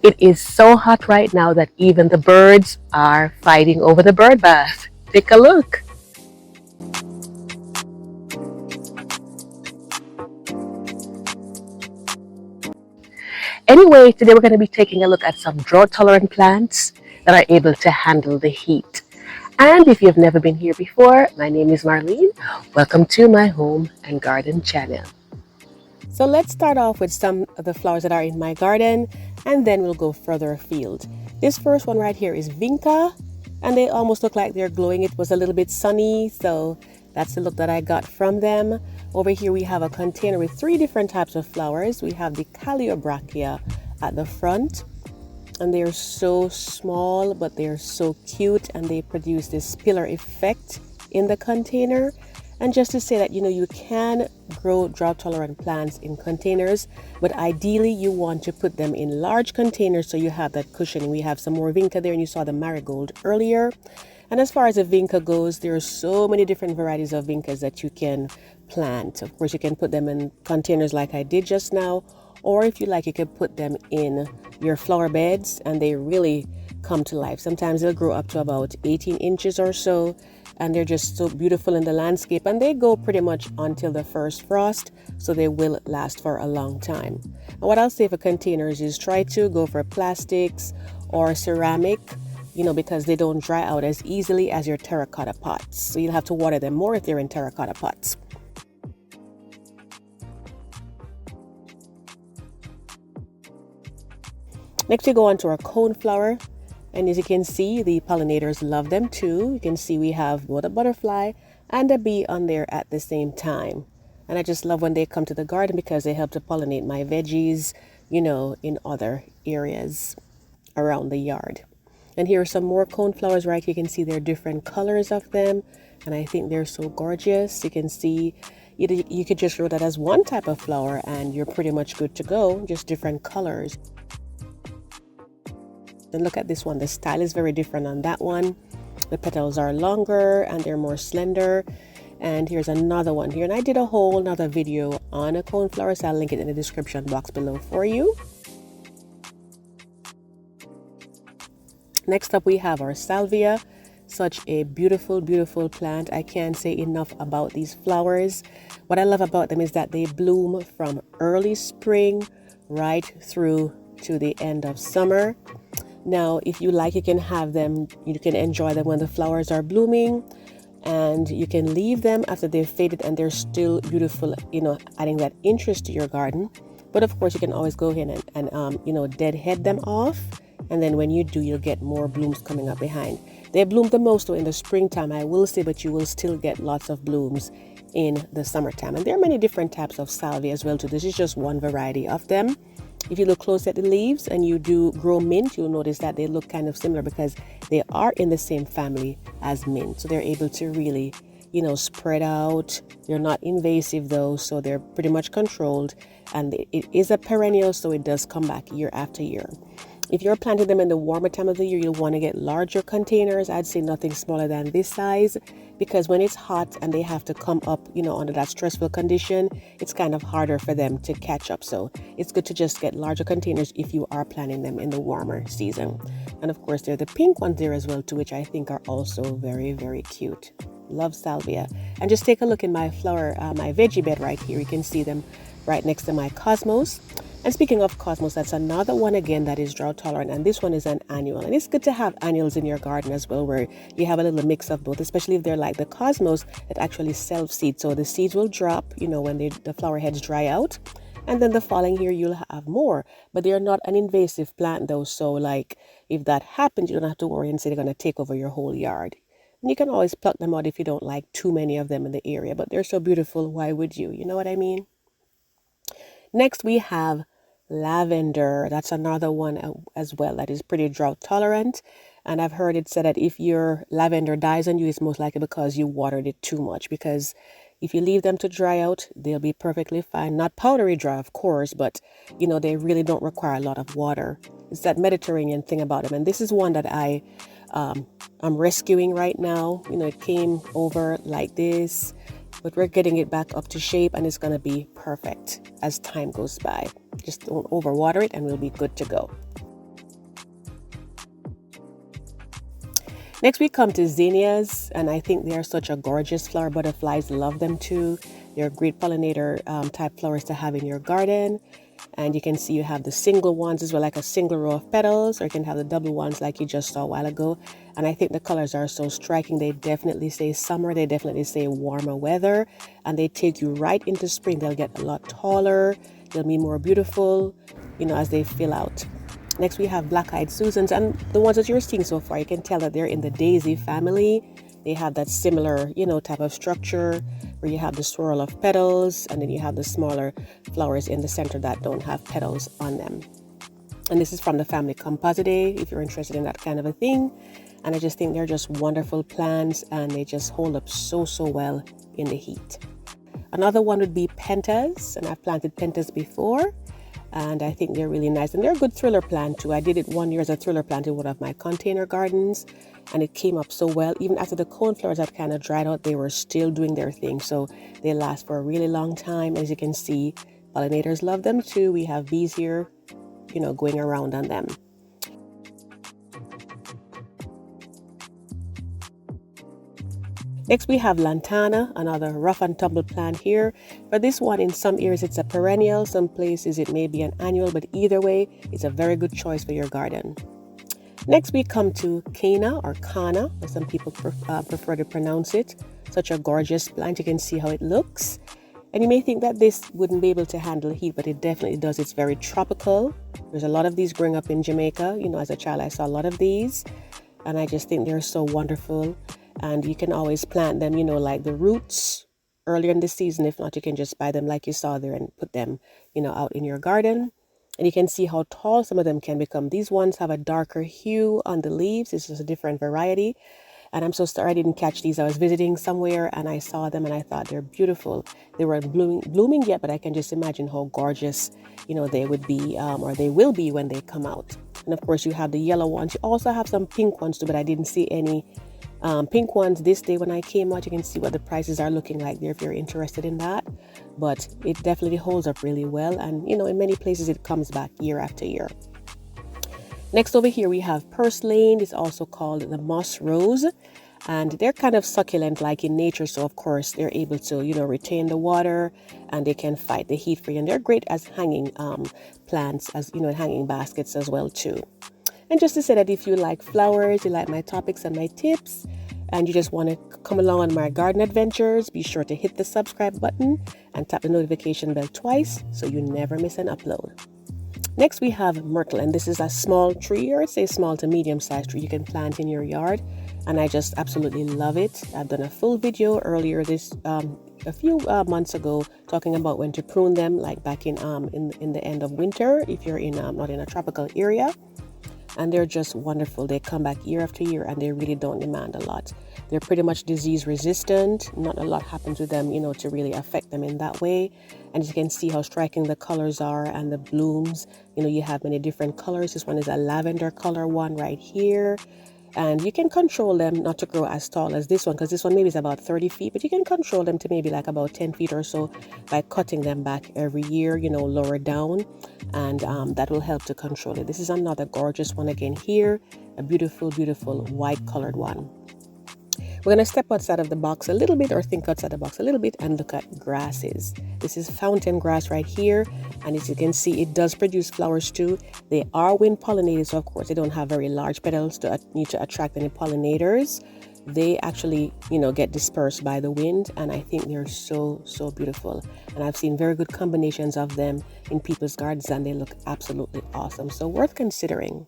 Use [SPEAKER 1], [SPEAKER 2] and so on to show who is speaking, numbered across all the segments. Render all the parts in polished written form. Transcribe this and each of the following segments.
[SPEAKER 1] It is so hot right now that even the birds are fighting over the bird bath. Take a look. Anyway, today we're going to be taking a look at some drought-tolerant plants that are able to handle the heat. And if you've never been here before, my name is Marlene. Welcome to my home and garden channel. So let's start off with some of the flowers that are in my garden, and then we'll go further afield. This first one right here is vinca, and they almost look like they're glowing. It was a little bit sunny, so that's the look that I got from them. Over here we have a container with 3 different types of flowers. We have the Calliobrachia at the front, and they're so small, but they're so cute, and they produce this pillar effect in the container. And just to say that, you can grow drought tolerant plants in containers, but ideally you want to put them in large containers so you have that cushioning. We have some more vinca there, and you saw the marigold earlier. And as far as the vinca goes, there are so many different varieties of vincas that you can plant. Of course, you can put them in containers like I did just now, or if you like, you could put them in your flower beds, and they really come to life. Sometimes they'll grow up to about 18 inches or so, and they're just so beautiful in the landscape, and they go pretty much until the first frost, so they will last for a long time. And what I'll say for containers is try to go for plastics or ceramic, because they don't dry out as easily as your terracotta pots. So you'll have to water them more if they're in terracotta pots. Next we go on to our coneflower, and as you can see, the pollinators love them too. You can see we have both a butterfly and a bee on there at the same time. And I just love when they come to the garden because they help to pollinate my veggies, in other areas around the yard. And here are some more coneflowers, right? You can see there are different colors of them, and I think they're so gorgeous. You can see you could just grow that as one type of flower and you're pretty much good to go, just different colors. And look at this one. The style is very different on that one. The petals are longer and they're more slender. And here's another one here. And I did a whole another video on a coneflower, so I'll link it in the description box below for you. Next up we have our salvia. Such a beautiful, beautiful plant. I can't say enough about these flowers. What I love about them is that they bloom from early spring right through to the end of summer. Now, if you like, you can have them, you can enjoy them when the flowers are blooming, and you can leave them after they've faded and they're still beautiful, adding that interest to your garden. But of course, you can always go ahead and deadhead them off. And then when you do, you'll get more blooms coming up behind. They bloom the most though in the springtime, I will say, but you will still get lots of blooms in the summertime. And there are many different types of salvia as well too. This is just one variety of them. If you look close at the leaves and you do grow mint, you'll notice that they look kind of similar because they are in the same family as mint. So they're able to really, spread out. They're not invasive though, so they're pretty much controlled. And it is a perennial, so it does come back year after year. If you're planting them in the warmer time of the year, you'll want to get larger containers. I'd say nothing smaller than this size, because when it's hot and they have to come up, under that stressful condition, it's kind of harder for them to catch up. So it's good to just get larger containers if you are planting them in the warmer season. And of course, there are the pink ones there as well too, which I think are also very, very cute. Love salvia. And just take a look in my my veggie bed right here. You can see them right next to my cosmos. And speaking of cosmos, that's another one again that is drought tolerant, and this one is an annual. And it's good to have annuals in your garden as well, where you have a little mix of both, especially if they're like the cosmos that actually self-seed. So the seeds will drop, when the flower heads dry out, and then the following year you'll have more. But they're not an invasive plant though, so like if that happens, you don't have to worry and say they're going to take over your whole yard. And you can always pluck them out if you don't like too many of them in the area, but they're so beautiful, why would you? You know what I mean? Next we have lavender. That's another one as well that is pretty drought tolerant, and I've heard it said that if your lavender dies on you, it's most likely because you watered it too much, because if you leave them to dry out, they'll be perfectly fine. Not powdery dry, of course, but they really don't require a lot of water. It's that Mediterranean thing about them, and this is one that I'm rescuing right now. It came over like this, but we're getting it back up to shape, and it's going to be perfect as time goes by. Just don't overwater it and we'll be good to go. Next we come to zinnias, and I think they are such a gorgeous flower. Butterflies love them too. They're great pollinator type flowers to have in your garden. And you can see you have the single ones as well, like a single row of petals, or you can have the double ones like you just saw a while ago. And I think the colors are so striking. They definitely say summer, they definitely say warmer weather, and they take you right into spring. They'll get a lot taller, they'll be more beautiful, as they fill out. Next we have black-eyed Susans, and the ones that you're seeing so far, you can tell that they're in the daisy family. They have that similar, type of structure where you have the swirl of petals, and then you have the smaller flowers in the center that don't have petals on them. And this is from the family Compositae, if you're interested in that kind of a thing. And I just think they're just wonderful plants, and they just hold up so well in the heat. Another one would be pentas, and I've planted pentas before, and I think they're really nice, and they're a good thriller plant too. I did it one year as a thriller plant in one of my container gardens, and it came up so well. Even after the cone flowers had kind of dried out, they were still doing their thing, so they last for a really long time. As you can see, pollinators love them too. We have bees here, going around on them. Next we have lantana, another rough and tumble plant here. For this one, in some areas it's a perennial, some places it may be an annual, but either way, it's a very good choice for your garden. Next we come to Cana or Kana, as some people prefer to pronounce it. Such a gorgeous plant. You can see how it looks. And you may think that this wouldn't be able to handle heat, but it definitely does. It's very tropical. There's a lot of these growing up in Jamaica. As a child I saw a lot of these, and I just think they're so wonderful. And you can always plant them, like the roots earlier in the season. If not, you can just buy them like you saw there and put them, out in your garden. And you can see how tall some of them can become. These ones have a darker hue on the leaves. This is a different variety. And I'm so sorry I didn't catch these. I was visiting somewhere and I saw them and I thought they're beautiful. They weren't blooming yet, but I can just imagine how gorgeous, they would be, or they will be when they come out. And of course, you have the yellow ones. You also have some pink ones too, but I didn't see any pink ones this day when I came out. You can see what the prices are looking like there if you're interested in that. But it definitely holds up really well. And, in many places it comes back year after year. Next over here we have purslane. It's also called the moss rose. And they're kind of succulent like in nature. So, of course, they're able to, retain the water, and they can fight the heat for you. And they're great as hanging plants, as, hanging baskets as well, too. And just to say that if you like flowers, you like my topics and my tips, and you just want to come along on my garden adventures, be sure to hit the subscribe button and tap the notification bell twice so you never miss an upload. Next we have myrtle, and this is a small tree, or I'd say small to medium sized tree you can plant in your yard, and I just absolutely love it. I've done a full video earlier a few months ago talking about when to prune them, like back in the end of winter if you're in not in a tropical area. And they're just wonderful. They come back year after year, and they really don't demand a lot. They're pretty much disease resistant. Not a lot happens with them, to really affect them in that way. And you can see how striking the colors are and the blooms. You have many different colors. This one is a lavender color one right here. And you can control them not to grow as tall as this one, because this one maybe is about 30 feet, but you can control them to maybe like about 10 feet or so by cutting them back every year, lower down, and that will help to control it. This is another gorgeous one again here, a beautiful, beautiful white colored one. We're going to step outside of the box a little bit, or think outside the box a little bit, and look at grasses. This is fountain grass right here, and as you can see, it does produce flowers too. They are wind pollinated, so of course they don't have very large petals to need to attract any pollinators. They actually, get dispersed by the wind, and I think they're so beautiful. And I've seen very good combinations of them in people's gardens, and they look absolutely awesome. So worth considering.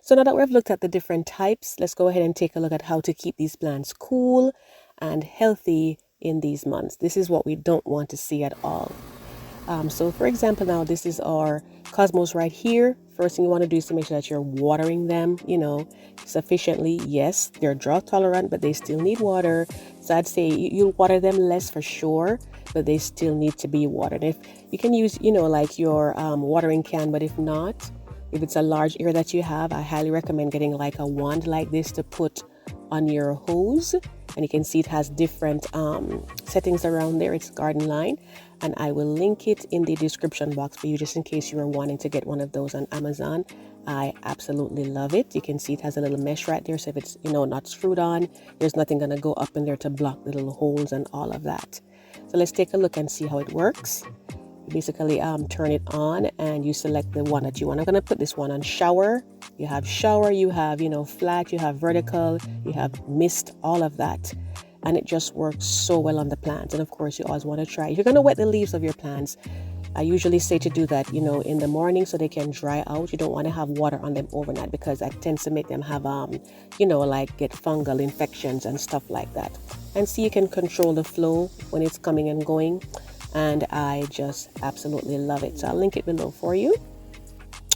[SPEAKER 1] So now that we've looked at the different types, let's go ahead and take a look at how to keep these plants cool and healthy in these months. This is what we don't want to see at all. So for example, now this is our cosmos right here. First thing you want to do is to make sure that you're watering them, sufficiently. Yes, they're drought tolerant, but they still need water. So I'd say you'll water them less for sure, but they still need to be watered. If you can use, like your watering can, but if not, if it's a large area that you have, I highly recommend getting like a wand like this to put on your hose. And you can see it has different settings around there. It's Garden Line, and I will link it in the description box for you just in case you are wanting to get one of those on Amazon. I absolutely love it. You can see it has a little mesh right there, so if it's, not screwed on, there's nothing going to go up in there to block the little holes and all of that. So let's take a look and see how it works. You basically turn it on and you select the one that you want. I'm going to put this one on shower. You have shower, you have, flat, you have vertical, you have mist, all of that. And it just works so well on the plants. And of course, you always want to try. If you're going to wet the leaves of your plants, I usually say to do that, in the morning so they can dry out. You don't want to have water on them overnight because that tends to make them have, like get fungal infections and stuff like that. And see, you can control the flow when it's coming and going. And I just absolutely love it. So I'll link it below for you.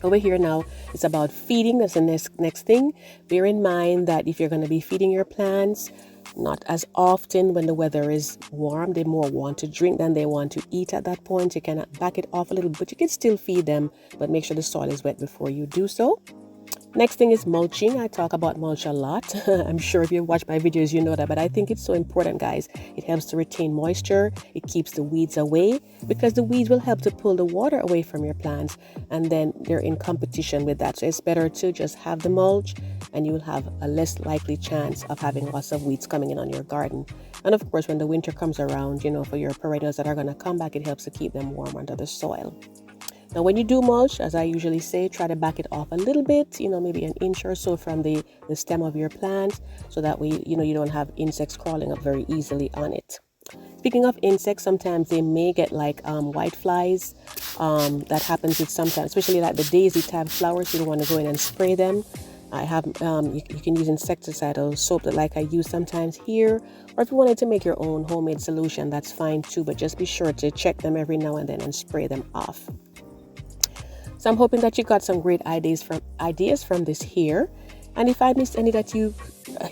[SPEAKER 1] Over here now, it's about feeding. That's the next thing. Bear in mind that if you're going to be feeding your plants, not as often when the weather is warm, they more want to drink than they want to eat at that point. You can back it off a little bit. You can still feed them, but make sure the soil is wet before you do so. Next thing is mulching. I talk about mulch a lot. I'm sure if you watch my videos, you know that, but I think it's so important, guys. It helps to retain moisture. It keeps the weeds away because the weeds will help to pull the water away from your plants, and then they're in competition with that. So it's better to just have the mulch, and you will have a less likely chance of having lots of weeds coming in on your garden. And of course, when the winter comes around, for your perennials that are going to come back, it helps to keep them warm under the soil. Now, when you do mulch, as I usually say, try to back it off a little bit, maybe an inch or so from the stem of your plant, so that way, you don't have insects crawling up very easily on it. Speaking of insects, sometimes they may get like white flies. That happens with sometimes, especially like the daisy type flowers. You don't want to go in and spray them. I have, you can use insecticidal soap that like I use sometimes here, or if you wanted to make your own homemade solution, that's fine too, but just be sure to check them every now and then and spray them off. So I'm hoping that you got some great ideas from this here. And if I missed any that you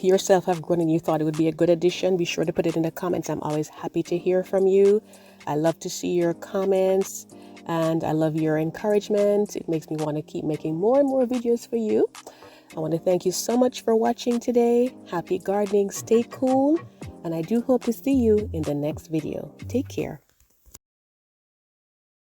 [SPEAKER 1] yourself have grown and you thought it would be a good addition, be sure to put it in the comments. I'm always happy to hear from you. I love to see your comments and I love your encouragement. It makes me want to keep making more and more videos for you. I want to thank you so much for watching today. Happy gardening, stay cool, and I do hope to see you in the next video. Take care.